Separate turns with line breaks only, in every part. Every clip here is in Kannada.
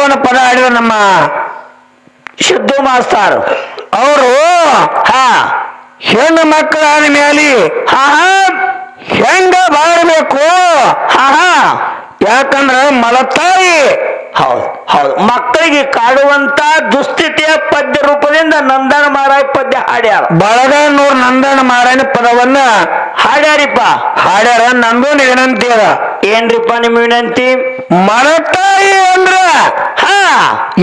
ಒಂದು ಪದ ಹಾಡಿದ ನಮ್ಮ
ಸಿದ್ದು ಮಾಸ್ತರ್
ಅವರು ಹೆಣ್ಣು ಮಕ್ಕಳಾದ ಮೇಲೆ ಹೆಂಗ ಬಾಳ್ಬೇಕು ಯಾಕಂದ್ರ ಮಲತಾಯಿ
ಹೌದು ಹೌದು ಮಕ್ಕಳಿಗೆ ಕಾಡುವಂತ ದುಸ್ಥಿತಿಯ ಪದ್ಯ ರೂಪದಿಂದ ನಂದನ ಮಾರಾಯ ಪದ್ಯ ಹಾಡ್ಯಾರ.
ಬಳಗನೂರ್ ನಂದನ ಮಾರಾಯಣ ಪದವನ್ನ
ಹಾಡ್ಯಾರಿಪ್ಪ.
ಹಾಡ್ಯಾರ. ನಂದೊಂದು ವಿನಂತಿ ಅದ.
ಏನ್ರಿಪ್ಪ ನಿಮ್ಮ ವಿನಂತಿ?
ಮಲತಾಯಿ ಅಂದ್ರ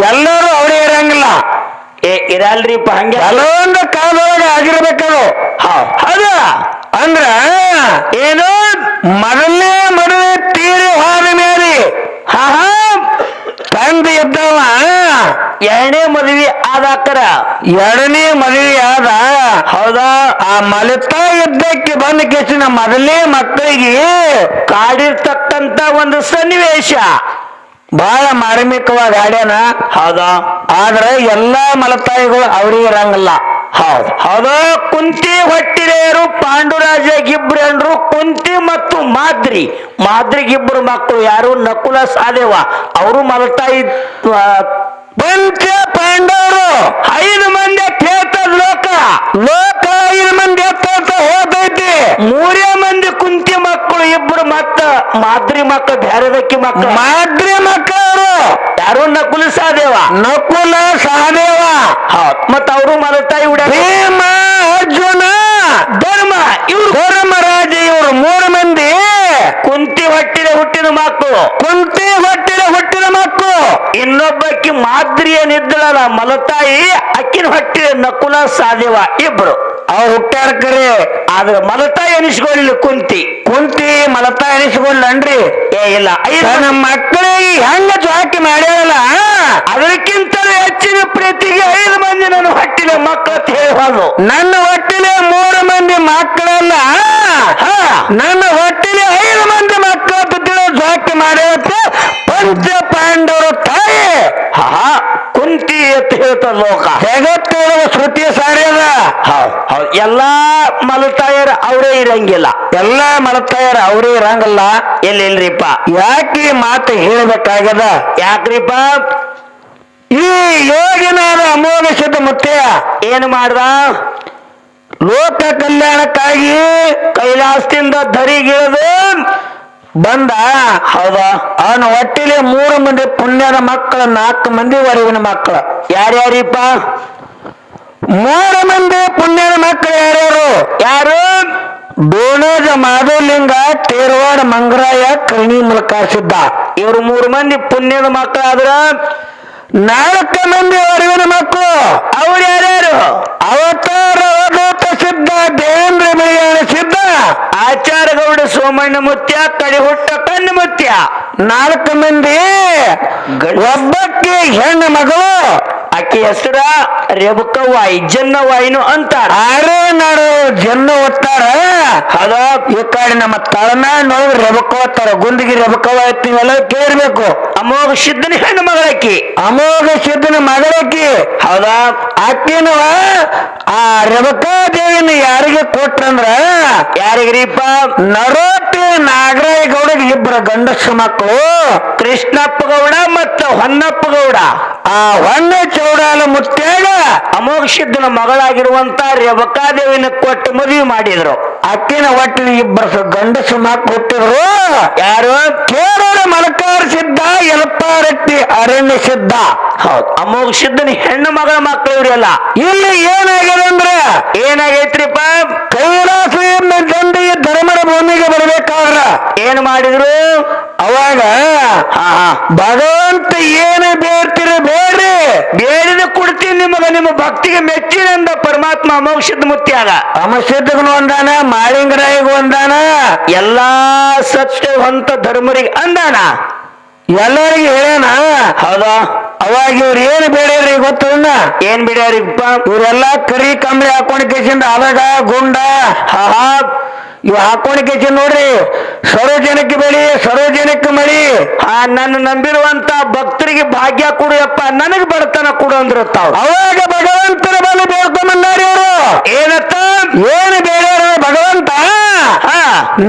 ಎಲ್ಲರೂ ಅವರೇ ಇರಂಗಿಲ್ಲ.
ಇರಲ್ರಿಪ್ಪ, ಹಂಗೆ
ಕೆಲವೊಂದು ಕಾಲದೊಳಗೆ ಆಗಿರ್ಬೇಕದು.
ಅದ
ಅಂದ್ರ
ಏನು
ಮೊದಲನೇ ಮದುವೆ ತೀರಿ ಹೋದ ಮೇಲೆ ತಂದೆ ಇದ್ದವ
ಎರಡನೇ ಮದುವೆ ಆದಾಕರ
ಎರಡನೇ ಮದುವೆ ಆದ.
ಹೌದಾ?
ಆ ಮಲತಾ ಇದ್ದಕ್ಕೆ ಬಂದ ಕೇಸಿನ ಮೊದಲನೇ ಮಕ್ಕಳಿಗೆ
ಕಾಡಿರ್ತಕ್ಕಂತ ಒಂದು ಸನ್ನಿವೇಶ
ಬಹಳ ಮಾರ್ಮಿಕವಾಗಿ ಹಾಡ್ಯಾನ.
ಹೌದಾ?
ಆದ್ರೆ ಎಲ್ಲಾ ಮಲತಾಯಿಗಳು ಅವ್ರಿಗೆ ಇರಂಗಿಲ್ಲ.
ಹೌದು ಹೌದು. ಕುಂತಿ ಹೊಟ್ಟಿರೆಯರು ಪಾಂಡುರಾಜ ಗಿಬ್ರೇನ್ರು ಕುಂತಿ ಮತ್ತು ಮಾದ್ರಿಗಿಬ್ಬರು ಮಕ್ಕಳು. ಯಾರು? ನಕುಲ ಸಹದೇವ. ಅವರು ಮಲತಾಯಿ.
ಪಂಚ ಪಾಂಡವರು
5 ಮಂದಿ ಕೇಳ್ತದ ಲೋಕ
5 ಮಂದಿ ಎತ್ತ ಹೋದೈತಿ.
3 ಮಂದಿ ಕುಂತಿ ಮಕ್ಕಳು, 2 ಮತ್ತ ಮಾದ್ರಿ ಮಕ್ಕಳು, ಬ್ಯಾರದಕ್ಕಿ ಮಕ್ಕಳು.
ಮಾದ್ರಿ ಮಕ್ಕಳು
ಯಾರು? ನಕುಲ ಸಹದೇವ. ಹೌದು. ಮತ್ತ ಅವರು ಮಲತಾಯಿ ಉಡ
ಭೀಮ, ಅರ್ಜುನ,
ಧರ್ಮ. ಇವ್ರು
ಧರ್ಮರಾಜ. ಇವರು 3 ಮಂದಿ
ಕುಂತಿ ಹುಟ್ಟಿದ ಮಕ್ಕಳು. ಇನ್ನೊಬ್ಬಕ್ಕಿ ಮಾದ್ರಿ ಏನಿದ್ದಳಲ್ಲ ಮಲತಾಯಿ, ಅಕ್ಕಿನ ಹೊಟ್ಟಿದ ನಕುಲ ಸಹದೇವ ಇಬ್ರು
ಅವ್ರು ಹುಟ್ಟ್ಯಾರ ಕರೆ.
ಆದ್ರೆ ಮಲತಾಯಿ ಎನಿಸ್ಕೊಳ್ಳಿಲ್ಲ ಕುಂತಿ
ಮಲತಾ ಎನಿಸ್ಕೊಂಡ್ರಿ.
ಇಲ್ಲ.
ನಮ್ಮ ಮಕ್ಕಳಿಗೆ ಹೆಂಗ ಜಾಕಿ ಮಾಡ್ಯಾರಲ್ಲ
ಅದಕ್ಕಿಂತಲೂ ಹೆಚ್ಚಿನ ಪ್ರೀತಿಗೆ 5 ಮಂದಿ ನನ್ನ ಹೊಟ್ಟಿನ ಮಕ್ಕಳು ಅಂತ ಹೇಳ್ಬೋದು.
ನನ್ನ ಹೊಟ್ಟಿಲೆ 3 ಮಂದಿ ಮಕ್ಕಳಲ್ಲ, ನನ್ನ ಹೊಟ್ಟಿಲೆ 5 ಮಂದಿ ಮಕ್ಕಳು ಜಾಕಿ ಮಾಡ್ಯಾರ ಪಂಚ ಪಾಂಡವರು ತಾಯಿ
ಕುಂತಿ ಅಂತ ಹೇಳ್ತದ ಲೋಕ.
ಜಗತ್ತೇಳುವ ಶ್ರುತಿಯ ಸಾರ್ಯದ.
ಹೌದು. ಎಲ್ಲಾ ಮಲತಾಯರ ಅವರೇ ಇರಂಗಿಲ್ಲ.
ಎಲ್ಲಾ ಮಲತಾಯರ ಅವರೇ ಇರಂಗಿಲ್ಲ.
ಎಲ್ಲಿಲ್ರಿಪ್ಪ.
ಯಾಕೆ ಮಾತು ಹೇಳಬೇಕಾಗ್ಯದ?
ಯಾಕ್ರಿಪ್ಪ?
ಈ ಯೋಗಿನಾದ ಅಮೋಘ ಸಿದ್ಧ ಮುತ್ಯ
ಏನು ಮಾಡ್ದ?
ಲೋಕ ಕಲ್ಯಾಣಕ್ಕಾಗಿ
ಕೈಲಾಸದಿಂದ ಧರಿಗಿಳಿದು
ಬಂದ.
ಹೌದಾ?
ಅವನ ಹೊಟ್ಟಿಲೆ 3 ಮಂದಿ ಪುಣ್ಯದ ಮಕ್ಕಳು, 4 ಮಂದಿ ವರವಿನ ಮಕ್ಕಳು.
ಯಾರ್ಯಾರಿಪ್ಪ?
3 ಮಂದಿ ಪುಣ್ಯದ ಮಕ್ಕಳು ಯಾರ್ಯಾರು?
ಯಾರು?
ಡೋಣಜ ಮಾಧವಲಿಂಗ, ತೇರವಾಡ ಮಂಗರಾಯ, ಕರ್ಣಿ ಮಲ್ಕಾಸಿದ್ದ.
ಇವರು 3 ಮಂದಿ ಪುಣ್ಯದ ಮಕ್ಕಳಾದ್ರ
4 ಮಂದಿ ವರವಿನ ಮಕ್ಕಳು.
ಅವ್ರು ಯಾರ್ಯಾರು?
ಅವತಾರ ಅವಧೂತ ಸಿದ್ಧ, ದೇವೇಂದ್ರ ಬಿಳಿಯಾಣ ಸಿದ್ಧ,
ಆಚಾರಗೌಡ ಸೋಮಣ್ಣ ಮುತ್ಯ, ಕಡಿಹುಟ್ಟ ಕಣ್ಣು ಮುತ್ಯ.
4 ಮಂದಿ. ಒಬ್ಬಕ್ಕೆ ಹೆಣ್ಣು ಮಗಳು.
ಆಕೆ ಹೆಸರ ರೇಬಕವ್ವಾಯಿ, ಜನ್ನವಾಯಿನು ಅಂತಾರ.
ಆರೇ ನಾಡು ಜನ್ನ ಓದ್ತಾರ.
ಅದ
ಈ ಕಡೆ ನಮ್ಮ ತಳನಾಡ್ ನೋಡಿದ್ರೆ ರೇಬಕ್ಕ ಓದ್ತಾರ. ಗುಂದಿಗೆ ರೇಬಕವ್ವ ನೀವೆಲ್ಲ ಕೇಳ್ಬೇಕು.
ಅಮೋಘ ಸಿದ್ಧನ ಹೆಣ್ಣು ಮಗಳಕ್ಕಿ.
ಅಮೋಘ ಸಿದ್ಧನ ಮಗಳಕ್ಕಿ.
ಹೌದಾ?
ಆಕಿನವ ಆ ರೇಬಕಾದೇವಿನ ಯಾರಿಗೆ ಕೊಟ್ರಂದ್ರ
ಯಾರಿಗ್ರಿಪ್ಪ?
ನರೋಟಿ ನಾಗರಾಯ ಗೌಡಗೆ 2 ಗಂಡಸ ಮಕ್ಕಳು,
ಕೃಷ್ಣಪ್ಪ ಗೌಡ ಮತ್ತು ಹೊನ್ನಪ್ಪ ಗೌಡ.
ಆ ಹೊನ್ನ ಚೌಡಾಲ ಮುತ್ಯಾಗ
ಅಮೋಘ ಸಿದ್ಧನ ಮಗಳಾಗಿರುವಂತ ರೇಬಕಾದೇವಿನ ಕೊಟ್ಟು ಮದುವೆ ಮಾಡಿದ್ರು.
ಅಕ್ಕಿನ ಒಟ್ಟಿನ 2 ಗಂಡಸು ಮಕ್ಕಳು ಹುಟ್ಟಿದ್ರು.
ಯಾರು?
ಕೇರಳ ಮಲಕಾರ ಸಿದ್ಧ, ಯಲಪಾರಟ್ಟಿ ಅರಣ್ಯ ಸಿದ್ಧ.
ಹೌದು. ಅಮೋಘ ಸಿದ್ಧನ ಹೆಣ್ಣು ಮಗಳ ಮಕ್ಕಳು ಇವರೆಲ್ಲ.
ಇಲ್ಲಿ ಏನಾಗಿದೆ ಅಂದ್ರೆ
ಏನಾಗೈತ್ರಿಪ್ಪ?
ಕೈಲಾಸ ದಂಡಿಗೆ ಧರ್ಮರ ಭೂಮಿಗೆ ಬರ್ಬೇಕಾದ್ರ
ಏನ್ ಮಾಡಿದ್ರು?
ಅವಾಗ ಭಗವಂತ ಏನು ಬೇಡ್ತೀರಿ ಬೇಡ್ರಿ,
ಬೇಡಿದ ಕೊಡ್ತೀನಿ ನಿಮಗ, ನಿಮ್ಮ ಭಕ್ತಿಗೆ ಮೆಚ್ಚಿನಿಂದ ಪರಮಾತ್ಮ ಅಮೋಘ ಸಿದ್ಧ ಮುತ್ಯಾಗ
ಅಮಸಿದ್ಧಗೂ ಒಂದಾನ, ಮಾಳಿಂಗರಾಯಿಗೂ ಒಂದಾನ,
ಎಲ್ಲಾ ಸತ್ಯವಂತ ಧರ್ಮರಿಗೆ ಅಂದಾನ,
ಎಲ್ಲರಿಗೂ ಹೇಳೋಣ.
ಹೌದಾ?
ಅವಾಗ ಇವ್ರು ಏನು ಬೇಡ್ರಿ ಗೊತ್ತದ?
ಏನ್ ಬಿಡ್ಯಾರಿಪ್ಪ?
ಇವರೆಲ್ಲಾ ಕರಿ ಕಂಬಳಿ ಹಾಕೊಂಡ್ ಕೇಸಿಂದ ಅದಾಗ ಗುಂಡ ಇವ್ ಹಾಕೊಂಡ್ ಕೇಸಿಂದ ನೋಡ್ರಿ, ಸರೋಜನಕ್ಕೆ ಬೆಳಿ, ಸರೋಜನಕ್ಕೆ ಮಳಿ.
ನನ್ನ ನಂಬಿರುವಂತ ಭಕ್ತರಿಗೆ ಭಾಗ್ಯ ಕೊಡುಯಪ್ಪ, ನನಗ್ ಬಡತನ ಕೊಡು ಅಂದಿರುತ್ತಾವ.
ಅವಾಗ ಭಗವಂತನ ಬಳಿ ಬೇಡ್ಕೊಂಬಂದಾರಿ ಅವರು.
ಏನತ್ತ?
ಏನು ಬೇಡ್ಯಾರ ಭಗವಂತ?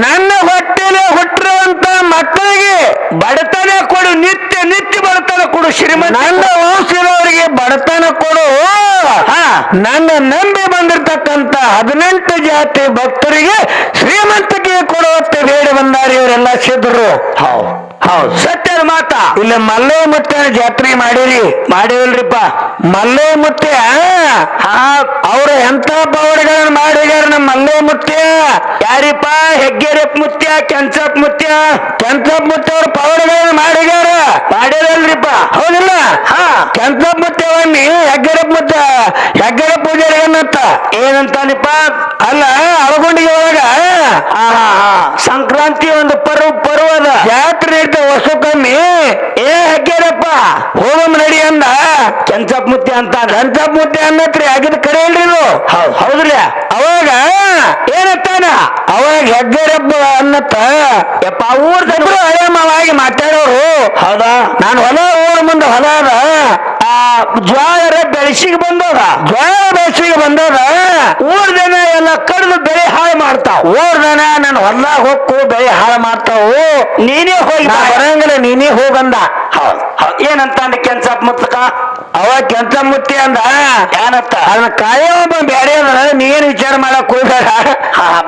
ನನ್ನ ಹೊಟ್ಟೆಲೆ ಹುಟ್ಟಿರುವಂತ ಮಕ್ಕಳಿಗೆ
ಬಡತನ ಕೊಡು ನಿತ್ಯ ನಿತ್ಯ ಬಡತನ ಕೊಡು ಶ್ರೀಮಂತ.
ನನ್ನ ವಂಶದವರಿಗೆ ಬಡತನ ಕೊಡು. ನನ್ನ ನಂಬಿ ಬಂದಿರ್ತಕ್ಕಂತ 18 ಜಾತಿ ಭಕ್ತರಿಗೆ ಶ್ರೀಮಂತಿಕೆ ಕೊಡುವಂತೆ ಬೇಡಿ ಬಂದಾರ ಇವರೆಲ್ಲ ಸಿದ್ಧರು.
ಹೌದು ಹೌದು ಸತ್ಯದ ಮಾತ.
ಇಲ್ಲ ಮಲ್ಲಯ್ಯ ಮುತ್ಯ ಜಾತ್ರೆ ಮಾಡಿರಿ
ಮಾಡಿವಲ್ರಿಪ್ಪ.
ಮಲ್ಲಯ್ಯ ಮುತ್ಯ ಅವ್ರು ಎಂತ ಪವಾಡಗಳನ್ನ ಮಾಡಿದಾರ ನಮ್ಮ ಮಲ್ಲಯ್ಯ ಮುತ್ಯ.
ಯಾರಿಪ್ಪ? ಹೆಗ್ಗೆರೆಪ್ ಮುತ್ಯ, ಕೆಂಚಪ್ ಮುತ್ಯ.
ಕೆಂಚಪ್ ಮುತ್ಯ ಅವ್ರ ಪವಾಡಗಳನ್ನ ಮಾಡಿದಾರ.
ಮಾಡಿರಲ್ರಿಪ್ಪ.
ಹೌದಿಲ್ಲ? ಕೆಂಚಪ್ ಮುತ್ಯವನ್ನಿ ಹೆಗ್ಗೆರೆಪ್ ಮುತ್ಯ ಹೆಗ್ಗೆರೆ ಪೂಜಾರಿ ಏನಂತ
ಏನಂತಾನಿಪ್ಪ?
ಅಲ್ಲ ಅಳಗುಂಡಿಗೆ ಒಳಗ
ಸಂಕ್ರಾಂತಿ ಒಂದು ಪರ್ವದ
ಜಾತ್ರೆ ನಡೀತ ವರ್ಷಕ್ಕೊಮ್ಮೆ.
ಏ ಹೆಗ್ಗೆರಪ್ಪ
ಹೋಗಮ್ ನಡಿ ಅಂದ
ಕೆಂಚಪ್ ಮುತ್ಯ ಅಂತ.
ಕೆಂಚಪ್ ಮುತ್ಯ ಅನ್ನತ್ರಿ ಆಗಿದ್ ಕರೆ ಇಲ್ರಿ ಇದು.
ಹೌದ್ರಿ.
ಅವಾಗ
ಏನತ್ತಾನ?
ಅವಾಗ ಹೆಗ್ಗೆರಪ್ಪ ಅನ್ನತ್ತ
ಯಪ್ಪ ಊರ್ದವ್ರು
ಹಳೆ ಮಾವಾಗಿ ಮಾತಾಡೋರು.
ಹೌದಾ?
ನಾನು ಹೊಲ ಊರ ಮುಂದೆ ಹೊಲ ಅದ.
ಜ್ವಾಳ ಬೆಳೆಸಿಗೆ ಬಂದದ.
ಜ್ವಾಳ ಬೆಳೆಸಿಗೆ ಬಂದದ.
ಊರ್ ಜನ ಎಲ್ಲ ಕಡಿದು ಬೆಳೆ ಹಾಳು ಮಾಡ್ತಾವ.
ಊರ್ ಜನ ನನ್ನ ಹೊಲ ಹೊಕ್ಕು ಬೆಳೆ ಹಾಳು ಮಾಡ್ತಾವು.
ನೀನೇ ಹೋಗಿ
ಬರಂಗಿಲ್ಲ, ನೀನೇ ಹೋಗಂದ.
ಏನಂತ ಕೆಂಚಪ್ ಮುತ್ತಕ?
ಅವ ಕೆಂಚಪ್ ಮುತ್ತಿ ಅಂದ
ಏನಂತ?
ಅದನ್ನ ಕಾಯೋ ಒಬ್ಬ ಬ್ಯಾರೆ ಅದ, ನೀನ್ ವಿಚಾರ ಮಾಡಕ್ ಹೋಗ್ಬೇಡ.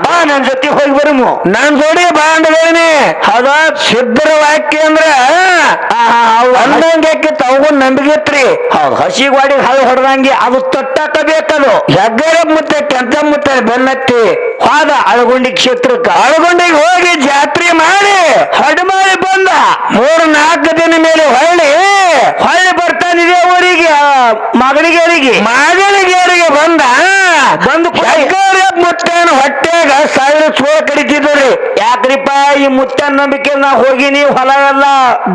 ಬಾ ನನ್ ಜೊತೆ ಹೋಗಿ ಬರಮು.
ನನ್ ಜೋಡಿ ಬಾ ಅಂದೇನಿ.
ಹೌದಾ?
ಸಿದ್ಧರ ವಾಕ್ಯ ಅಂದ್ರ ಅಂದಂಗೆ ತಗೊಂಡ್ ನಂಬಿಕೆ ಇತ್ರಿ.
ಹೌದು. ಹಸಿಗೋಡಿ ಹಳೆ ಹೊಡೆದಂಗೆ ಅದು ತೊಟ್ಟಾಕ ಬೇಕದು.
ಹೆಗ್ಗೆರಪ್ ಮುತ್ತೆ ಕೆಂಚಪ್ ಮುತ್ತೆ ಬೆನ್ನತ್ತಿ
ಹೋದ ಅಳಗುಂಡಿ ಕ್ಷೇತ್ರಕ್ಕ.
ಅಳಗುಂಡಿಗೆ ಹೋಗಿ ಜಾತ್ರೆ ಮಾಡಿ
ಹಡಮಾಳಿ ಬಂದ.
3-4 ದಿನ ಮೇಲೆ ಹೊಳ್ಳಿ
ಬರ್ತಾನಿದೆ ಊರಿಗೆ ಮಗನಿಗೇರಿಗೆ
ಬಂದ.
ಬಂದು
ಹೆಗ್ಗೆರಪ್ ಮುತ್ತೇನ ಹೊಟ್ಟೆಗ 1000 ಚೋಳ ಕಡಿತಿದ್ರಿ.
ಯಾಕ್ರಿಪ್ಪ? ಈ ಮುತ್ತನ ನಂಬಿಕೆ ನಾ ಹೋಗಿನಿ. ಹೊಲ ಎಲ್ಲ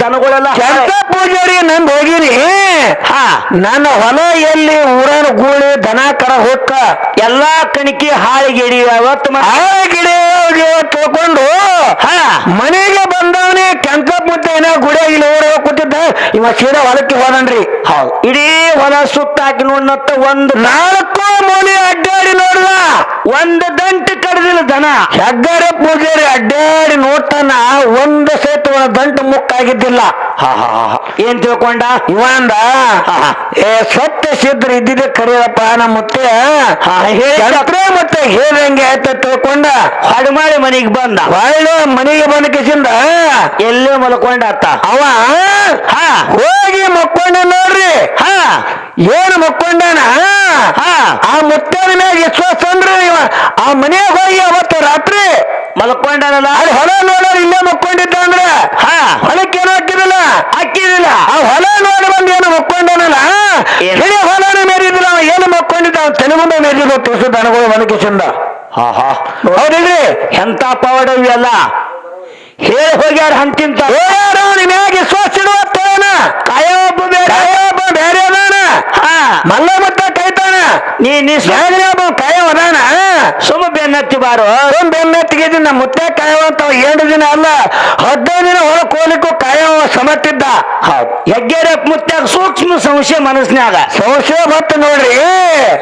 ದನಗಳೆಲ್ಲ
ಕೆಂಚಪ್ ಪೂಜಾರಿ ನಂದು ಹೋಗಿನಿ. ನನ್ನ ಹೊಲ ಎಲ್ಲಿ ಊರನ ಗೂಳಿ ದನ ಕರ ಹೊಕ್ಕ
ಎಲ್ಲಾ ಕಣಿಕೆ ಹಾಳಿಗೆಡಿ
ಹಾಳಿಗಿಡಿ ತಿಳ್ಕೊಂಡು ಮನೆಗೆ ಬಂದವನೇ ಕೆಂಚಪ್ ಮುತ್ತೆ ಏನೋ ಗುಡಿಯಾಗಿ ಊರ ಕೂತಿದ್ದ. ಇವ ಸೀದಾ ಹೊಲಕ್ಕೆ ಹೋದನ್ರಿ.
ಹೌದು. ಇಡೀ ಹೊಲ ಸುತ್ತಾಕಿ ನೋಡ್ನತ್ತ ಒಂದು
4 ಮೂಲೆ ಅಡ್ಡಾಡಿ ನೋಡ್ದ.
ಒಂದು ದಂಟು ಕಡ್ದಿಲ್ಲ ದನ.
ಹೆಗ್ಗೆರಪ್ ಪೂಜಾರಿ ಅಡ್ಡಾಡಿ ನೋಡ್ತಾನ. ಒಂದು ಸೇತು ದಂಟು ಮುಕ್ಕಾಗಿದ್ದಿಲ್ಲ.
ಏನ್ ತಿಳ್ಕೊಂಡ
ಇವ ಅಂದ, ಸತ್ಯ ಸಿದ್ಧ ಇದ್ದಿದ್ದೆ ಕರೆಯಪ್ಪ ನಮ್ಮ ಮುತ್ತೆ. ಮತ್ತೆ ಹೇಳ್ದಂಗೆ ಆಯ್ತ ತಿಳ್ಕೊಂಡ
ಹಡಮಾಳಿ ಮನೆಗೆ ಬಂದ.
ಹೊಳ್ಳೆ ಮನೆಗೆ ಬಂದ ಕಿಸಿಂದ
ಎಲ್ಲೇ ಮಲ್ಕೊಂಡ
ಅವ ಹೋಗಿ ಮಕ್ಕೊಂಡ ನೋಡ್ರಿ. ಏನು ಮಕ್ಕೊಂಡಾನ? ಆ ಮುತ್ತನ ಮ್ಯಾಗ ವಿಶ್ವಾಸ ಅಂದ್ರೆ ಇವ ಆ ಮನೆಗೆ ಹೋಗಿ ಅವತ್ತು ರಾತ್ರಿ
ಮಲ್ಕೊಂಡನಲ್ಲ.
ಅಲ್ಲಿ ಹೊಲ ನೋಡೋರು ಇಲ್ಲೇ ಮಕ್ಕೊಂಡಿದ್ದ ಅಂದ್ರೆ ಹೊಲಕ್ಕೆ ಏನೋ ಹಾಕಿದಿಲ್ಲ. ಆ ಹೊಲ ನೋಡಿ ಬಂದು ಏನು ಮಕ್ಕೊಂಡನಲ್ಲ. ಇಡೀ ಹೊಲನ ಮೇರಿದಿಲ್ಲ. ಅವ ಏನು ಮಕ್ಕೊಂಡಿದ್ದ ಅವ್ನು ತಲೆ ಮುಂದೆ ಮೇರಿದ್ರು ತುಸು ದನಗಳು ಮನಕಿಸಿಂದ. ಹೌದಿಲ್ರಿ?
ಎಂತ ಪವಾಡ ಇವೆಲ್ಲ ಹೇಳಿ ಹೋಗ್ಯಾರ ಹಂತಿಂತ.
ಮ್ಯಾಗ ವಿಶ್ವಾಸ ಇಡುವತ್ತೇನ ಕಾಯೋ ಒಬ್ಬ ಬೇರೆ ಅದಾನ. ಮಲ್ಲ ಮತ್ತ ಕೈತಾನ. ನೀ ಕಾಯೋ ಅದಾನ.
ಸುಮ್ಮ ಬೆನ್ನತ್ತಿ ಬಾರು.
ಬೆನ್ನತ್ತಿಗೆ ನಮ್ಮ ಮುತ್ತೆ ಕಾಯವಂತ 7 ದಿನ ಅಲ್ಲ 15 ದಿನ ಹೊರಕ್ ಹೋಗ್ಲಿಕ್ಕೂ ಕಾಯವ ಸಮತ್ತಿದ್ದ.
ಹೆಗ್ಗೆರಪ್ ಮುತ್ಯಾಗ ಸೂಕ್ಷ್ಮ ಸಂಶಯ ಮನಸ್ನ್ಯಾಗ
ಸಂಶಯ ಬತ್ತ ನೋಡ್ರಿ.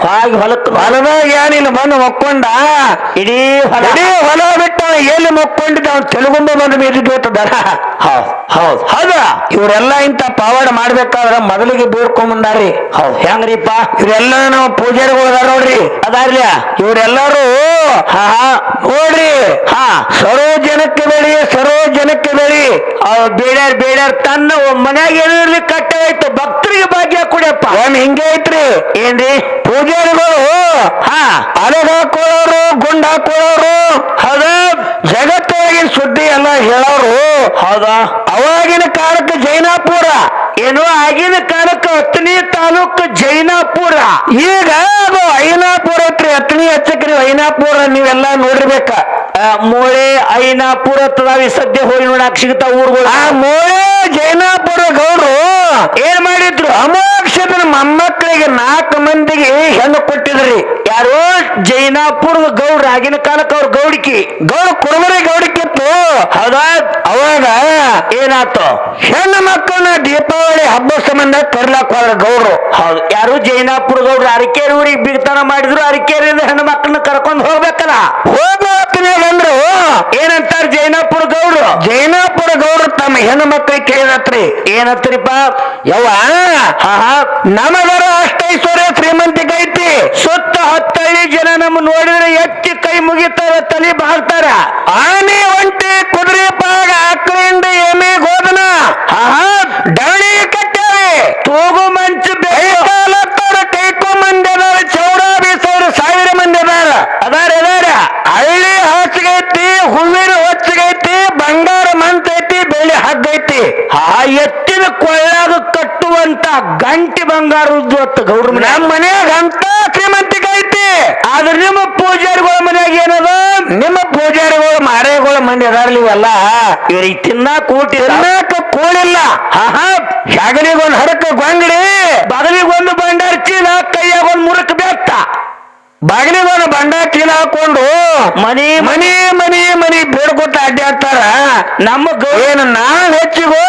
ಹಾಗೆ
ಹೊಲದಾಗ ಏನಿಲ್ಲ ಬಂದು ಮಕ್ಕೊಂಡ.
ಇಡೀ
ಹೊಲ ಬಿಟ್ಟು ಎಲ್ಲಿ ಮಕ್ಕೊಂಡಿದ್ದ ಅವ್ನು ತೆಲುಗುಂಬ ಬಂದು ಮೇದಿದ್ದೋತದಾರ.
ಹೌದ?
ಇವರೆಲ್ಲ ಇಂತ ಪವಾಡ ಮಾಡ್ಬೇಕಾದ್ರ ಮೊದಲಿಗೆ ಬೇಡ್ಕೊಂಬಂದಾರಿ.
ಹೆಂಗ್ರಿಪ್ಪ?
ಇವರೆಲ್ಲ ನಾವು ಪೂಜಾರಿಗಳು ಅದಾರ ನೋಡ್ರಿ.
ಅದಾರ್ಲಿ
ಇವರೆಲ್ಲರೂ ನೋಡ್ರಿ ಸರ್ವಜನಕ್ಕೆ ಬೆಳಿ
ಬೇಡ್ಯಾರ ತನ್ನ ಮನ್ಯಾಗ ಏನಿರ್ಲಿ ಕಟ್ಟೆ ಆಯ್ತು. ಭಕ್ತರಿಗೆ ಭಾಗ್ಯ ಕೊಡಪ್ಪ.
ಹಿಂಗೆ ಐತ್ರಿ.
ಏನ್ರಿ?
ಪೂಜಾರಿಗಳು ಅಲೆಗ ಹಾಕೊಳ್ಳೋರು, ಗುಂಡ್ ಹಾಕೊಳ್ಳೋರು,
ಹೌದ?
ಜಗತ್ತೊಳಗಿನ ಸುದ್ದಿ ಎಲ್ಲ ಹೇಳೋರು.
ಹೌದಾ?
ಅವಾಗಿನ ಕಾಲಕ್ಕೆ ಜೈನಾಪುರ
ಏನೋ ಆಗಿನ ಕಾಲಕ್ಕೆ ಹತ್ತನೇ ತಾಲೂಕು ಜೈನಾಪುರ.
ಈಗ ಅದು ಐನಾಪುರ ಐತ್ರಿ. ಹತ್ತನೇ ಹಚ್ಚಕ್ರಿ ಐನಾಪುರ. ನೀವೆಲ್ಲ ನೋಡಿರ್ಬೇಕ.
ಮೋಳೆ ಐನಾಪುರ ತದಾವಿ ಸದ್ಯ ಹೋಗಿ ನೋಡಕ್ ಸಿಗ್ತಾವ ಊರುಗಳು.
ಆ ಮೋಳೆ ಜೈನಾಪುರ ಗೌಡ್ರು
ಏನ್ ಮಾಡಿದ್ರು?
ಅಮೋಕ್ಷದ ಮೊಮ್ಮಕ್ಕಳಿಗೆ 4 ಮಂದಿಗೆ ಹೆಣ್ಣು ಕೊಟ್ಟಿದ್ರಿ.
ಯಾರು? ಜೈನಾಪುರದ ಗೌಡ್ರ. ಆಗಿನ ಕಾಲಕ್ಕೆ ಅವ್ರ ಗೌಡಿಕೆ
ಕುರುಬರಿ ಗೌಡಿಕಿತ್ತು.
ಹೌದಾ?
ಅವಾಗ
ಏನಾಯ್ತು?
ಹೆಣ್ಣು ಮಕ್ಕಳನ್ನ ದೀಪಾವಳಿ ಹಬ್ಬ ಸಂಬಂಧ ತರ್ಲಾಕ್ ಹೋದ್ರ ಗೌಡ್ರು.
ಹೌದು. ಯಾರು? ಜೈನಾಪುರ ಗೌಡ್ರು. ಅರಕೇರಿ ಊರಿಗೆ ಬಿಗ್ತಾನ ಮಾಡಿದ್ರು. ಅರಕೇರಿಯಿಂದ ಹೆಣ್ಣು ಮಕ್ಕಳನ್ನ ಕರ್ಕೊಂಡು ಹೋಗ್ಬೇಕಲ್ಲ.
ಹೋಗ್ಬೇಕು ಮಾತಿನಾಗ ಅಂದ್ರು
ಏನಂತಾರ ಜೈನಾಪುರ ಗೌಡ್ರು?
ಜೈನಾಪುರ ಗೌಡ್ರು ತಮ್ಮ ಹೆಣ್ಣು ಮಕ್ಕಳಿಗೆ ಕೇಳಿದತ್ರಿ.
ಏನಂತರಿಪ್ಪ?
ಯವ್ವ
ಹಾ
ನಮಗರ ಅಷ್ಟೈಶ್ವರ್ಯ ಶ್ರೀಮಂತಿಕ ಐತಿ.
ಸುತ್ತ 10 ಹಳ್ಳಿ ಜನ ನಮ್ಮ ನೋಡಿದ್ರೆ ಎತ್ತಿ ಕೈ ಮುಗಿತಾರ, ತಲೆ ಬಾಳ್ತಾರ.
ಆನೆ ಒಂಟಿ ಕುದುರೆ ಪಾಗ ಆಕಳಿಂದ ಎಮ್ಮೆ ಗೋದನ ಡವಳಿ ಕಟ್ಟಾವೆ
ತೂಗು ಮಂಚ
ಬೇಕಲತ್ತವ್ರ ಕೈಕೋ ಮಂದಿ ಅದಾರ. ಚೌಡ ಬೀಸವ್ರ 1000 ಮಂದಿ ಅದಾರ. ಹಳ್ಳಿ ಹಾಸಿಗೈತಿ, ಹೂವಿನ ಹೊಚ್ಚಿಗೈತಿ, ಬಂಗಾರ ಮಂತೈತಿ, ಬೆಳ್ಳಿ ಹಗ್ಗೈತಿ.
ಎತ್ತಿನ ಕೊಳ್ಳಾಗ ಕಟ್ಟುವಂತ ಗಂಟಿ ಬಂಗಾರದ್ದು ಹೊತ್ತು ಗೌಡ್ರ ಮನೆ.
ನಮ್ಮ ಮನ್ಯಾಗ ಅಂತ ಶ್ರೀಮಂತಿಕ ಐತಿ.
ಆದ್ರೆ ನಿಮ್ಮ ಪೂಜಾರಿಗಳ ಮನ್ಯಾಗ ಏನದ?
ನಿಮ್ಮ ಪೂಜಾರಿಗಳು ಮಾರೇಗಳು ಮಂದಿ ಅದಾರ್ಲಿ ಇವೆಲ್ಲ.
ಇವ್ರಿಗೆ ತಿನ್ನಾಕ
ಕೂಳಿಲ್ಲ. ಹೆಗಲಿಗೊಂದು ಹಡಕ ಗೊಂಗಡಿ,
ಬಗಲಿಗೊಂದು ಬಂಡಾರ ಚೀಲ, ಕೈಯಾಗೊಂದು ಮುರುಕ್ ಬೆತ್ತ,
ಬಾಗಿಲಿಗೊಂದು ಬಂಡ ಚೀಲ ಹಾಕೊಂಡು
ಮನಿ
ಮನಿ ಮನಿ ಮನಿ ಬೇಡ್ಕೊತ ಅಡ್ಡಾಡ್ತಾರ.
ನಮ್ಮ
ಏನು ನಾವ್ ಹೆಚ್ಚಿಗೋ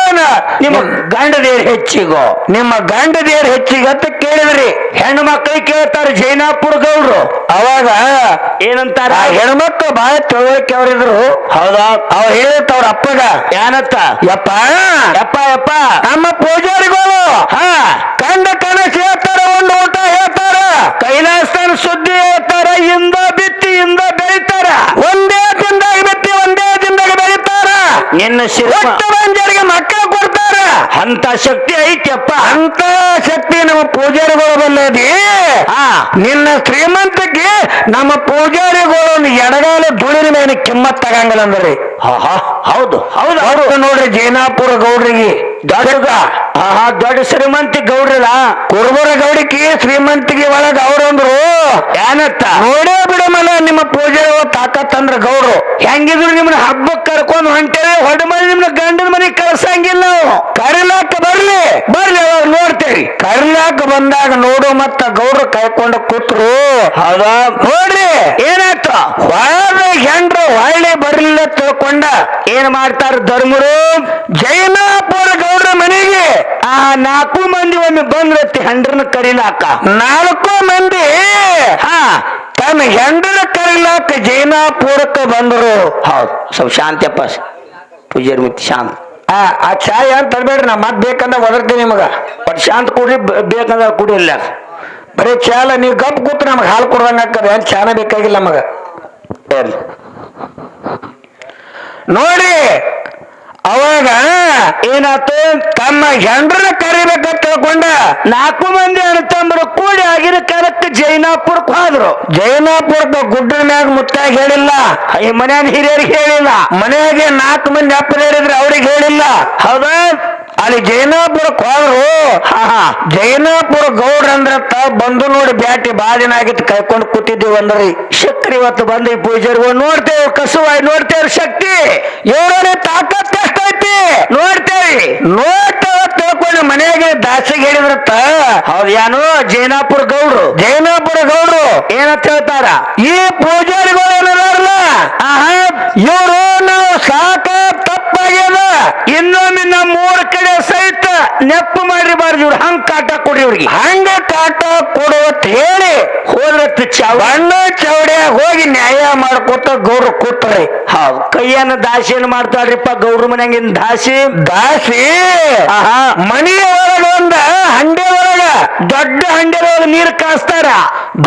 ನಿಮ್ಮ ಗಂಡದೇರ್ ಹೆಚ್ಚಿಗೋ?
ನಿಮ್ಮ ಗಂಡದೇರ್ ಹೆಚ್ಚಿಗೆ ಅಂತ ಕೇಳಿದ್ರಿ.
ಹೆಣ್ಣು ಮಕ್ಕಳಿಗೆ ಕೇಳ್ತಾರ ಜೈನಾಪುರ ಗೌಡ್ರು.
ಅವಾಗ
ಏನಂತಾರ?
ಹೆಣ್ಮಕ್ಳು ಬಾಳ ತಿಳುವಳಿಕೆ ಅವ್ರಿದ್ರು.
ಹೌದಾ?
ಅವ್ರು ಹೇಳಿತ್ ಅವ್ರ ಅಪ್ಪಗ
ಏನತ್ತ?
ಯಪ್ಪ
ಯಪ್ಪ ಯಪ್ಪ
ನಮ್ಮ ಪೂಜಾರಿಗಳು ಕಂಡ ಕನಸು ಹೇಳ್ತಾರ, ಒಂದು ಊಟ ಹೇಳ್ತಾರ,
ಕೈಲಾಸನ ಸುದ್ದಿ ಹೇಳ್ತಾರ, ಇಂದ ಬಿತ್ತಿ ಇಂದ ಬೆಳಿತಾರ.
ಒಂದೇ ದಿನದಾಗ ಬಿತ್ತಿ ಒಂದೇ ದಿನದಾಗ ಬೆಳಿತಾರ.
ನಿನ್ನ
ಮಂದಿಗೆ ಮಕ್ಕಳು ಕೊಡ್ತಾರ.
ಅಂತ ಶಕ್ತಿ ಐತ್ಯಪ್ಪ.
ಅಂತ ಶಕ್ತಿ ನಮ್ಮ ಪೂಜಾರಿಗಳು ಬಲ್ಲದಿ. ನಿನ್ನ ಶ್ರೀಮಂತಕ್ಕೆ ನಮ್ಮ ಪೂಜಾರಿಗಳು ಎಡಗಾಲ ಧೂಳಿನ ಮೇಲೆ ಕಿಮ್ಮತ್ ತಗಂಗಿಲ್ಲ ಅಂದ್ರಿ.
ಹೌದು ಹೌದು
ಅವ್ರು ನೋಡ್ರಿ ಜೈನಾಪುರ ಗೌಡ್ರಿಗೆ
ದೊಡ್ಡ ಶ್ರೀಮಂತಿ ಗೌಡ್ರಲ್ಲ.
ಕುರುಬರ ಗೌಡಿಕೆ ಶ್ರೀಮಂತಿಗೆ ಒಳಗ ಅವ್ರಂದ್ರು
ಏನತ್ತ?
ನೋಡೇ ಬಿಡಮಲ್ಲ ನಿಮ್ಮ ಪೂಜಾರಿಗಳು ತಾಕತ್ತಂದ್ರ ಗೌಡ್ರು.
ಹೆಂಗಿದ್ರು ನಿಮ್ನ ಹಬ್ಬಕ್ಕೆ ಕರ್ಕೊಂಡು ಹೊಂಟೇವೆ, ಹೊಡ ಮನೆ ನಿಮ್ನ ಗಂಡನ ಮನೆಗೆ ಕಳ್ಸಂಗಿಲ್ಲ ನಾವು.
ಕರಿಲಾಕ ಬರ್ಲಿ
ಅವಾಗ ನೋಡ್ತೇವಿ.
ಕರಿಲಾಕ ಬಂದಾಗ ನೋಡು ಮತ್ತ ಗೌಡ್ರು ಕೈಕೊಂಡು ಕೂತ್ರು.
ಹೌದಾ?
ನೋಡ್ರಿ
ಏನಾಯ್ತು?
ಹೊರ ಹೆಂಡ್ರು ಹೊಳ್ಳಿ ಬರ್ಲಿಲ್ಲ ತಿಳ್ಕೊಂಡ
ಏನ್ ಮಾಡ್ತಾರ ಧರ್ಮರು?
ಜೈನಾಪುರ ಗೌಡ್ರ ಮನೆಗೆ
4 ಮಂದಿ ಒಮ್ಮೆ ಬಂದ್ರತ್ತಿ ಹೆಂಡ್ರನ್ನ ಕರಿಲಾಕ.
4 ಮಂದಿ ತನ್ನ ಹೆಂಡ್ರನ್ನ ಕರಿಲಾಕ ಜೈನಾಪುರಕ್ಕೆ ಬಂದರು.
ಹೌದು, ಸ್ವಲ್ಪ ಶಾಂತಿಯಪ್ಪ ಪೂಜಾರಿ ಮಿತಿ ಶಾಂತ.
ಆ ಚಾಯ್ ಅಂತ ತರಬೇಡ್ರಿ, ನಾ ಮತ್ ಬೇಕಂದ ಒದರ್ತೀನಿ ನಿಮಗ.
ಬಟ್ ಶಾಂತ ಕುಡ್ರಿ, ಬೇಕಂದ್ರೆ ಕುಡಿಯಲ್ಲ.
ಬರೀ ಚಾಲ ನೀವು ಗಪ್ ಕೂತ್ರೆ ನಮಗ್ ಹಾಲು ಕೊಡ್ದಂಗ ಆಗ್ತದೆ. ಏನ್ ಚಾನ ಬೇಕಾಗಿಲ್ಲ ನಮಗ. ನೋಡಿ ಅವಾಗ ಏನಾಯ್ತು? ತಮ್ಮ ಹೆಂಡ್ರನ್ನ ಕರಿಬೇಕಂತ ತಿಳ್ಕೊಂಡ
4 ಮಂದಿ ಅಣ್ಣತಮ್ಮರು ಕೂಡಿ ಆಗಿನ ಕಾಲಕ್ಕೆ ಜೈನಾಪುರಕ್ಕೆ ಹೋದ್ರು.
ಜೈನಾಪುರದ ಗುಡ್ಡದ ಮ್ಯಾಗ ಮುತ್ತಾಗಿ ಹೇಳಿಲ್ಲ,
ಮನ್ಯಾನ ಹಿರಿಯರಿಗೆ ಹೇಳಿಲ್ಲ,
ಮನೆಯಾಗೆ 4 ಮಂದಿ ಅಪ್ಪರ ಹೇಳಿದ್ರೆ ಅವ್ರಿಗೆ ಹೇಳಿಲ್ಲ.
ಹೌದಾ?
ಅಲ್ಲಿ ಜೈನಾಪುರಕ್ಕೆ ಹೋದ್ರು. ಜೈನಾಪುರ ಗೌಡ್ರ ಅಂದ್ರ ಬಂದು ನೋಡಿ ಬ್ಯಾಟಿ ಬಾಳ ದಿನ ಆಗಿತ್ತು ಕೈಕೊಂಡು ಕೂತಿದ್ದೀವಿ ಅಂದ್ರಿ.
ಶಕ್ತಿ ಇವತ್ತು ಬಂದು ಈ ಪೂಜಾರಿಗಳು ನೋಡ್ತೇವೆ, ಕಸುವಾಯಿ ನೋಡ್ತೇವೆ. ಶಕ್ತಿ
ಇವರೇ ತಾಕತ್ ಎಷ್ಟೈತಿ
ನೋಡ್ತೇವೆ.
ತಿಳ್ಕೊಂಡು ಮನೆಯಾಗೆ ದಾಸಿಗೆ ಹೇಳಿದ್ರತ್ತ.
ಹೌದು, ಏನು ಜೈನಾಪುರ ಗೌಡ್ರು?
ಜೈನಾಪುರ ಗೌಡ್ರು
ಏನಂತ ಹೇಳ್ತಾರ?
ಈ ಪೂಜಾರಿಗಳು ಏನಾರಲ್ಲ, ಇವರು ನಾವು ಸಾಕ ತಪ್ಪಾಗ್ಯದ, ಇನ್ನೊಮ್ಮೆ ನಮ್ಮ 3 ಕಡೆ ಸಹಿತ
ನೆಪ್ಪ ಮಾಡಿರಬಾರ್ದು. ಇವ್ರು ಹಂಗ ಕಾಟ ಕೊಡ್ರಿ, ಇವ್ರಿಗೆ
ಹಂಗ ಕಾಟ ಕೊಡುವತ್ ಹೇಳಿ
ಹೋದ್ರತ್ತು
ಬಣ್ಣ ಚೌಡಿಯಾಗ ಹೋಗಿ ನ್ಯಾಯ ಮಾಡ್ಕೊತ ಗೌಡ್ರು ಕೂತ್ರಿ.
ಹೌದು, ಕೈಯನ್ನ ದಾಸಿ ಏನ್ ಮಾಡ್ತಾಳ್ರಿಪ್ಪ ಗೌಡ್ರ ಮನ್ಯಾಗಿನ ದಾಸಿ?
ದಾಸಿ ಮನೆಯ ಒಳಗ ಒಂದ ಹಂಡೆ ಒಳಗ
ದೊಡ್ಡ ಹಂಡೆ ಒಳಗ ನೀರು ಕಾಸ್ತಾರ.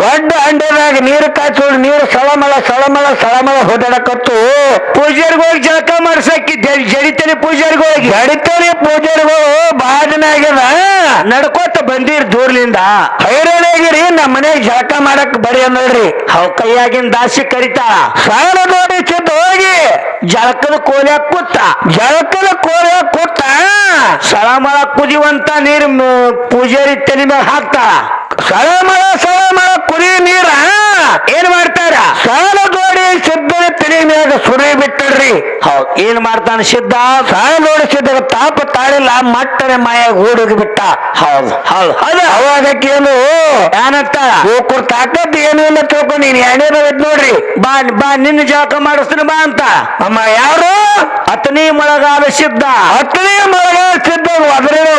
ದೊಡ್ಡ ಹಂಡೆದಾಗ ನೀರು ಕಾಯ್ಸೋದು, ನೀರು ಸಳಮಳ ಸಳಮಳ ಸಳಮಳ ಹೊದಡಕತ್ತು.
ಪೂಜಾರಿಗೋಗಿ ಜಳಕ ಮಾಡ್ಸಕ್ಕಿ ಜಡಿತೇನೆ ಪೂಜಾರಿಗೋಗಿ.
ಜಡಿತೇನೆ ಪೂಜಾರಿಗಳು ಬಹಳ ದಿನ ಆಗ್ಯದ
ನಡ್ಕೋತ ಬಂದಿರ್ ದೂರ್ಲಿಂದ.
ಹೈರಾಣಾಗಿರಿ ನಮ್ಮ ಮನೆಗೆ ಜಳಕ ಮಾಡಕ್ ಬರಿ ಅಂದ್ರಿ.
ಅವ್ ಕೈಯಾಗಿನ ದಾಸಿ ಕರಿತಾ
ಸಾಲ ನೋಡಿ ಚಿತ್ತ ಹೋಗಿ
ಜಳಕದ ಕೋಲ್ಯಾಗ ಕೂತ.
ಜಳಕದ ಕೋಲ್ಯಾಗ ಕೂತ
ಸಳಮಳ ಕುದಿಯುವಂತ ನೀರು ಪೂಜಾರಿ ತಲೆ ಮೇಲೆ ಹಾಕ್ತಾರ.
ಸಳಮಳ ಕುದಿ ನೀರ
ಏನ್ ಮಾಡ್ತಾರ?
ಸಾಲ ನೋಡಿ ಸಿದ್ಧನ ತಲೆ ಮ್ಯಾಗ ಸುರಿ ಬಿಟ್ಟಡ್ರಿ.
ಹೌದು, ಏನ್ ಮಾಡ್ತಾನ ಸಿದ್ಧ?
ಸಾಲ ನೋಡಿ ಸಿದ್ಧ ತಾಪ ತಾಳಿಲ್ಲ, ಮಟ್ಟನೆ ಮಾಯಾಗ ಓಡೋಗಿ ಬಿಟ್ಟ.
ಹೌದು ಹೌದು ಹೌದು.
ಅವಾಗಕ್ಕೇನು
ಏನಂತ
ಹೋಗ್ಕೊಡ್ ತಾಕತ್ ಏನು ಇಲ್ಲ ತಿಳ್ಕೊಂಡು ನೀನ್ ಎಣ್ಣೆನ ನೋಡ್ರಿ.
ಬಾ ಬಾ ನಿನ್ನ ಜಳಕ ಮಾಡಿಸ್ತೀನಿ ಬಾ ಅಂತ.
ಅಮ್ಮ ಯಾರು?
ಹತ್ತನೇ ಮೊಳಗಾಲ ಸಿದ್ಧ.
10ನೇ ಮೊಳಗಾಲ ಸಿದ್ಧ. ಅದ್ರೇನು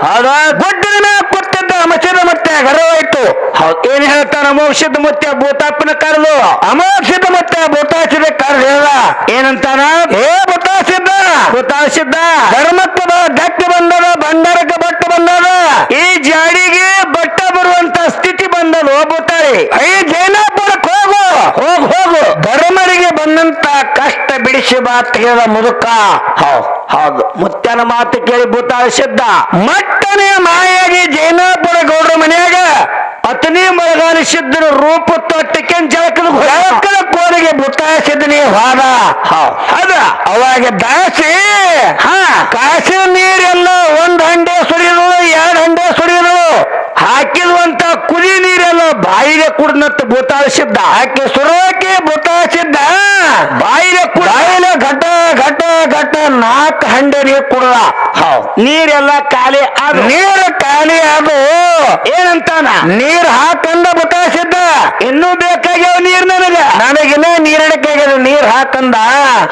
ಹೌದಾ?
ಗುಡ್ಡಿನ ಮ್ಯಾಗ ಕೂತಿದ್ದ ಮಸೀದ ಮತ್ತೆ ಗರ್ವಾಯ್ತು.
ಹೌದು ಏನ್ ಹೇಳ್ತಾನ ಅಮೋಕ್ಷದ ಮುತ್ಯ ಭೂತಾಪನ ಕರೆದು
ಅಮೋಕ್ಷದ ಮತ್ತೆ ಭೂತಾಸಿದ ಕರ್ ಹೇಳ
ಏನಂತಾನ
ಏ ಭೂತಾಸಿದ್ದ
ಭೂತಾಸಿದ್ದ
ಧರ್ಮಕ್ಕೆ ಗಟ್ಟಿ ಬಂದದ ಬಂಡಾರಕ್ಕೆ ಬಟ್ಟು ಬಂದದ
ಈ ಜಾಡಿಗೆ ಬಟ್ಟ ಬರುವಂತ ಸ್ಥಿತಿ ಬಂದದು ಭೂತಾಯಿ
ಈ ಜೈನಾಪುರಕ್ಕೆ ಹೋಗು
ಹೋಗ್ ಹೋಗು
ಧರ್ಮರಿಗೆ ಬಂದಂತ ಕಷ್ಟ ಬಿಡಿಸಿ ಬಾತ್ ಹೇಳ ಮುದುಕ
ಹೌದು ಮುತ್ಯನ ಮಾತು ಕೇಳಿ ಭೂತಾಯಿ ಸಿದ್ಧ
ಮಟ್ಟನೆ ಮಾಯಾಗಿ ಜೈನಾಪುರ ಗೌಡ್ರ ಮನ್ಯಾಗ
ಅತನಿ ಮಳೆಗಾಲ ಸಿದ್ಧನ ರೂಪ ತೊಟ್ಟಕ್ಕೆ
ಜಳಕದ ಕೋರಿಗೆ ಭೂತಾಸಿದ್ದನಿ ಹೋದ
ಅದ
ಅವಾಗ ದಾಸಿ ಕಾಸಿ ನೀರೆಲ್ಲ ಒಂದ್ ಹಂಡೆ ಸುರಿಯೋದು ಎರಡ್ ಹಂಡೆ ಸುರಿಯೋದು
ಹಾಕಿರುವಂತ ಕುದಿ ನೀರೆಲ್ಲ ಬಾಯಿಗೆ ಕುಡ್ನತ್ತ ಭೂತಾಳಿಸಿದ್ದ
ಆಕೆ ಸುರೋಕಿ ಭೂತಾಸಿದ್ದ
ಬಾಯಿಗೆ
ಬಾಯಿಲೆ ಘಟ ಘಟ ಘಟ 4 ಹಂಡೆ ನೀರು ಕುಡ್ದ
ನೀರೆಲ್ಲ ಖಾಲಿ ಅದು
ನೀರು ಖಾಲಿ ಅದು
ಏನಂತಾನ
ನೀರ್ ಹಾಕಂದ ಭೂತಾಸಿದ್ದ
ಇನ್ನೂ ಬೇಕಾಗ್ಯಾವ ನೀರ್
ನನಗಿನ್ನ ನೀರಡಕ್ಕಾಗ್ಯದ ನೀರ್ ಹಾಕಂದ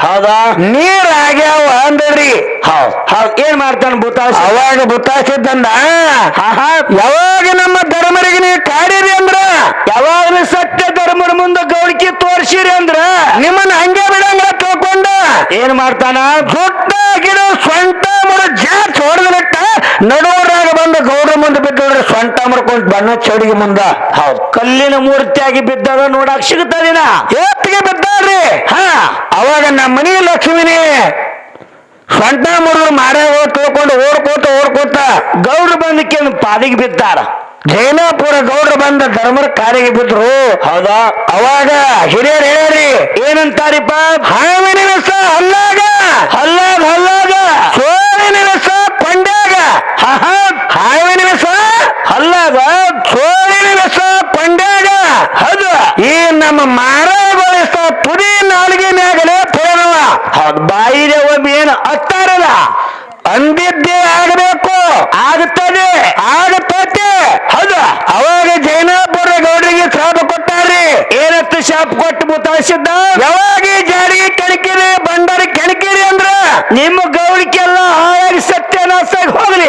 ಹೌದಾ
ನೀರ್ ಆಗ್ಯಾವ ಅಂದ್ರಿ
ಹೌದ್ ಏನ್ ಮಾಡ್ತಾನ ಭೂತಾಳಿಸ
ಅವಾಗ ಭೂತಾಸಿದ್ದಂದ ಯಾವಾಗ ನಮ್ಮ ಧರ್ಮರಿಗೆ ನೀವು ಕಾಡಿರಿ ಅಂದ್ರ
ಯಾವಾಗಲೂ ಸತ್ಯ ಧರ್ಮರ ಮುಂದೆ ಗೌಳಿಕೆ ತೋರ್ಸಿರಿ ಅಂದ್ರ
ನಿಮ್ಮನ್ನ ಹಂಗೆ ಬಿಡಂಗ ತಿಳ್ಕೊಂಡ
ಏನ್ ಮಾಡ್ತಾನ
ದೊಡ್ಡ ಗಿಡ ಸ್ವಂಟ ಮರ ಜಾತ್ ಹೊಡೆದಿಟ್ಟ ನಡುವರಾಗ ಬಂದ ಗೌಡ್ರ ಮುಂದೆ ಬಿದ್ದೋಡ್ರಿ ಸ್ವಂಟ ಮರ್ಕೊಂಡ್ ಬಣ್ಣ ಚೌಡಿಗೆ ಮುಂದ
ಹೌದು ಕಲ್ಲಿನ ಮೂರ್ತಿಯಾಗಿ ಬಿದ್ದದ ನೋಡಕ್ ಸಿಗುತ್ತದಿನ
ಎತ್ತಿಗೆ ಬಿದ್ದಾರ್ರಿ ಅವಾಗ ನಮ್ಮ ಮನಿ ಲಕ್ಷ್ಮಿನಿ ಸ್ವಂಟ ಮುರಿದ್ರು ಮಾರೇ ತಿಳ್ಕೊಂಡು ಓಡ್ಕೋತ
ಗೌಡ್ರು ಬಂದಕ್ಕೆ ಪಾದಿಗೆ ಬಿದ್ದಾರ
ಜೈನಾಪುರ ಗೌಡ್ರು ಬಂದ ಧರ್ಮರ ಕಾರಿಗೆ ಬಿದ್ರು
ಹೌದಾ
ಅವಾಗ ಹಿರಿಯರು ಹೇಳ್ರಿ
ಏನಂತಾರಿಪ್ಪ
ಹಾವಿನ ವಿಷ ಹಲ್ಲಾಗ ಸೋಳಿನ ವಿಷ ಕೊಂಡ್ಯಾಗ ಹಾವಿನ ವಿಷ
ಹಲ್ಲಾಗ
ಸೋಳಿನ ವಿಷ ಕೊಂಡ್ಯಾಗ
ಹೌದು
ಈ ನಮ್ಮ ಮಾರಾಯಗೊಳಿಸ ತುದಿ ನಾಲ್ಗೆ ಮ್ಯಾಗಲೇ ತೋರವ
ಹೌದು ಬಾಯಿದೆ ಒಮ್ಮೆ ಏನು ಅತ್ತಾರಲ್ಲ
ಅಂದಿದ್ದೇ ಆಗಬೇಕು
ಆಗುತ್ತದೆ
ಆಗತೈತಿ
ಹೌದು
ಅವಾಗ ಜೈನಾಪುರ ಗೌಡ್ರಿಗೆ ಶಾಪ ಕೊಟ್ಟಾರ್ರಿ
ಏನತ್ತು ಶಾಪ್ ಕೊಟ್ಟು ಭೂತಾಳಿಸಿದ್ದ
ಯಾವಾಗ ಈ ಜಾರಿಗೆ ಕೆಣಕಿರಿ ಬಂಡಾರಿ ಕೆಣಕಿರಿ ಅಂದ್ರ
ನಿಮ್ಮ ಗೌಳಿಕೆಲ್ಲ ಹಾಳಾಗಿ ಸತ್ಯನಾಶ ಹೋಗ್ಲಿ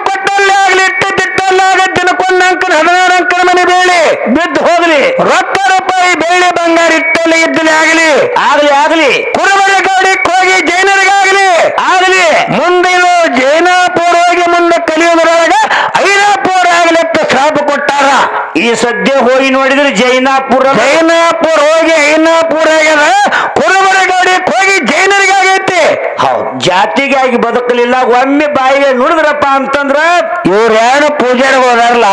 ಕೊಟ್ಟಲ್ಲೇ ಆಗ್ಲಿ ಇಟ್ಟಿದ್ದಲ್ಲಾಗ ದಿನಕ್ಕೊಂದ್ ಅಂಕನ 16 ಅಂಕನ ಮನೆ ಬೇಳಿ
ಬಿದ್ದು ಹೋಗ್ಲಿ
ರೊಕ್ಕ ರೂಪಾಯಿ ಬೆಳ್ಳಿ ಬಂಗಾರ ಇಟ್ಟಲ್ಲಿ ಇದ್ದಲ್ಲಿ
ಆಗ್ಲಿ
ಕುರುಬರ ಗೌಡಿಗೆ ಹೋಗಿ ಜೈನರಿಗಾಗ್ಲಿ ಮುಂದಿನ ಜೈನಾಪುರ ಹೋಗಿ ಮುಂದೆ ಕಲಿಯೋದ್ರೊಳಗ ಐನಾಪುರ ಆಗ್ಲಿ ಅಂತ ಶಾಪ ಕೊಟ್ಟಾರ
ಈ ಸದ್ಯ ಹೋಗಿ ನೋಡಿದ್ರೆ ಜೈನಾಪುರ
ಹೋಗಿ ಐನಾಪುರ ಆಗ್ಯದ ಕುರುಬರ ಗೌಡಿಗೆ ಹೋಗಿ ಜೈನರಿಗಾಗೈತಿ
ಹೌದು ಜಾತಿಗಾಗಿ ಬದುಕಲಿಲ್ಲ ಒಮ್ಮೆ ಬಾಯಿಗೆ ನುಡಿದ್ರಪ್ಪ ಅಂತಂದ್ರ
ಇವ್ರೇನು ಪೂಜಾರಿ ಹೋದಾರಲ್ಲ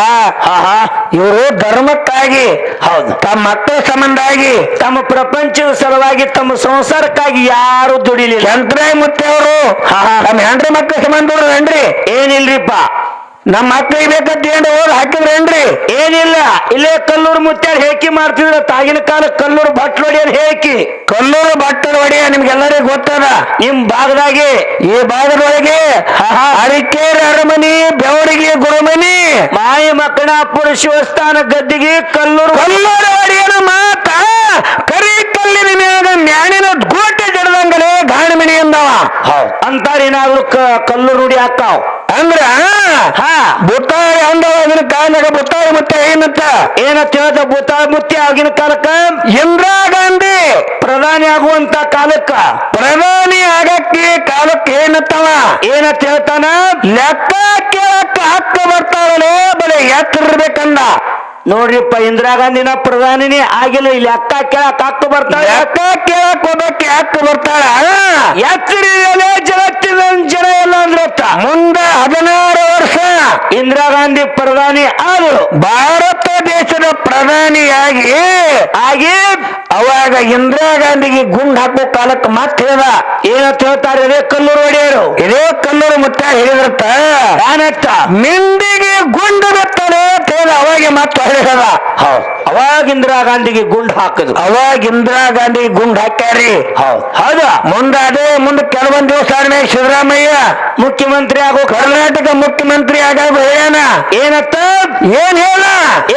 ಇವರು ಧರ್ಮಕ್ಕಾಗಿ
ಹೌದು
ತಮ್ಮ ಮಕ್ಕಳ ಸಂಬಂಧ ಆಗಿ
ತಮ್ಮ ಪ್ರಪಂಚದ ಸಲುವಾಗಿ ತಮ್ಮ ಸಂಸಾರಕ್ಕಾಗಿ ಯಾರು ದುಡಿಲಿಲ್ಲ
ಶಂಕರಾಯ ಮುತ್ತೆ ಅವರು ತಮ್ಮ ಹೆಂಡ್ರಿ ಮಕ್ಕಳ ಸಂಬಂಧ ಏನ್ರಿ
ಏನಿಲ್ರಿಪ್ಪ
ನಮ್ಮ ಮಕ್ಕಳಿಗೆ ಬೇಕಂತ ಏನು ಓದ್ ಹಾಕಿದ್ರೇನ್ರಿ
ಏನಿಲ್ಲ ಇಲ್ಲೇ ಕಲ್ಲೂರು ಮುತ್ಯಾರ ಹೇಕಿ ಮಾಡ್ತಿದ್ರ ತಾಗಿನ ಕಾಲ ಕಲ್ಲೂರು ಭಟ್ಲೊಡಿಯಲ್ಲಿ ಹೇಕಿ
ಕಲ್ಲೂರು ಭಟ್ಟರ ಒಡೆಯ ನಿಮ್ಗೆಲ್ಲರಿಗೂ ಗೊತ್ತದ
ನಿಮ್ ಭಾಗದಾಗೆ
ಈ ಭಾಗದೊಳಗೆ ಅರಿಕೇರಿ ಅರಮನಿ ಬೆವರಿಗೆ ಗುರುಮನಿ
ಮಾಯ ಮಕ್ಕಣಾಪುರ ಶಿವಸ್ಥಾನ ಗದ್ದಿಗೆ ಕಲ್ಲೂರು
ಒಡೆಯನ ಮಾತ ಕರಿ ಕಲ್ಲಿನ ಮ್ಯಾಗ ಮ್ಯಾಣಿನ ಗೋಟೆ ಜಡದಂಗಲೇ ಗಾಣಿಮಿನಿ ಅಂದವ
ಅಂತಾರೇನಾದ್ರು ಕಲ್ಲೂರು ರೂಢಿ ಹಾಕಾವ್
ಅಂದ್ರ ಬುತ್ತಾರಿ ಅಂದವ ಅದನ್ನ ಕಾಲದಾಗ ಬುತ್ತಾರಿ ಮತ್ತೆ ಏನಂತ
ಹೇಳ್ದ ಬುತ್ತಾರಿ ಮುತ್ತಿ ಆಗಿನ ಕಾಲಕ್ಕ
ಇಂದಿರಾ ಗಾಂಧಿ
ಪ್ರಧಾನಿ ಆಗುವಂತ ಕಾಲಕ್ಕ
ಪ್ರಧಾನಿ ಆಗಕ್ಕೆ ಕಾಲಕ್ಕೆ ಏನಂತ
ಹೇಳ್ತಾನ
ಲೆಕ್ಕ ಕೇಳಕ್ಕ ಹಕ್ಕ ಬರ್ತಾವಲೇ ಬಲೆ ಎತ್ತಿರ್ಬೇಕಂದ
ನೋಡ್ರಿಪ್ಪ ಇಂದಿರಾ ಗಾಂಧಿನ ಪ್ರಧಾನಿನೇ ಆಗಿಲ್ಲ ಇಲ್ಲಿ ಅಕ್ಕ ಕೇಳಕ್ ಹಕ್ಕ ಬರ್ತಾಳೆ
ಅಕ್ಕ ಕೇಳಕ್ ಹೋಗಕ್ಕೆ ಹಕ್ಕ ಬರ್ತಾಳ
ಎತ್ತರಿದಲೇ ಜಗತ್ತಿನ ಜನ ಎಲ್ಲ ಅಂದ್ರತ್ತ
ಮುಂದೆ 16 ವರ್ಷ
ಇಂದಿರಾ ಗಾಂಧಿ ಪ್ರಧಾನಿ ಆದರು
ಭಾರತ ದೇಶದ ಪ್ರಧಾನಿಯಾಗಿ ಅವಾಗ ಇಂದಿರಾ ಗಾಂಧಿಗೆ ಗುಂಡ್ ಹಾಕೋ ಕಾಲಕ್ಕೆ ಮತ್ತೆ ಹೇಳ್ದ
ಏನಂತ ಹೇಳ್ತಾರೆ ಇದೇ ಕಲ್ಲೂರು ಒಡೆಯರು
ಇದೇ ಕಲ್ಲೂರು ಮುತ್ತ ಹೇಳಿದ್ರತ್ತ
ನಾನತ್ತ
ಮಿಂದಿಗೆ ಗುಂಡು ಬಿತ್ತಲೆ ತೇದ ಅವಾಗ ಮತ್ತೆ ಹೇಳಿದ
ಅವಾಗ ಇಂದಿರಾ ಗಾಂಧಿಗೆ ಗುಂಡು ಹಾಕದು
ಅವಾಗ ಇಂದಿರಾ ಗಾಂಧಿಗೆ ಗುಂಡ್ ಹಾಕ್ಯಾರಿ
ಹೌದಾ
ಮುಂದೆ ಕೆಲವೊಂದು ದಿವಸ ಆದ್ಮೇಲೆ ಸಿದ್ದರಾಮಯ್ಯ
ಮುಖ್ಯಮಂತ್ರಿ ಆಗೋ
ಕರ್ನಾಟಕ ಮುಖ್ಯಮಂತ್ರಿ ಆಗ ಹೇಳ್ಯಾನ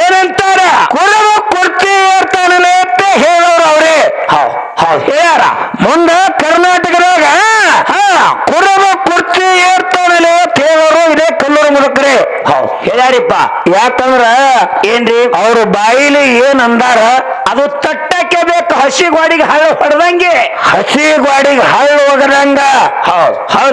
ಏನಂತಾರ ಕುರುಬ ಕುರ್ಚಿ ಏರ್ತಾನಲ್ಲ ಅಂತ ಹೇಳೋರು ಅವ್ರೇ
ಹೇಳ್ಯಾರ
ಮುಂದ ಕರ್ನಾಟಕದಾಗ ಕುರುಬ ಕುರ್ಚಿ ಏರ್ತಾನಲ್ಲ ಅಂತ ಹೇಳೋರು ಇದೇ ಕಲ್ಲೂರು ಮುದುಕರೇ
ಹೇಳ್ಯಾರಿಪ್ಪ.
ಯಾಕಂದ್ರ
ಏನ್ರಿ
ಅವ್ರ ಬಾಯಿಲಿ ಏನ್ ಅಂದಾರ
ಅದು ತಟ್ಟಕ್ಕೆ ಬೇಕು. ಹಸಿ ಗೋಡಿಗೆ ಹಳ್ಳ ಹೊಡೆದಂಗೆ
ಹಸಿ ಗಾಡಿಗೆ ಹಳ್ಳ ಹೋಗದಂಗ
ಹೌದು ಹೌದು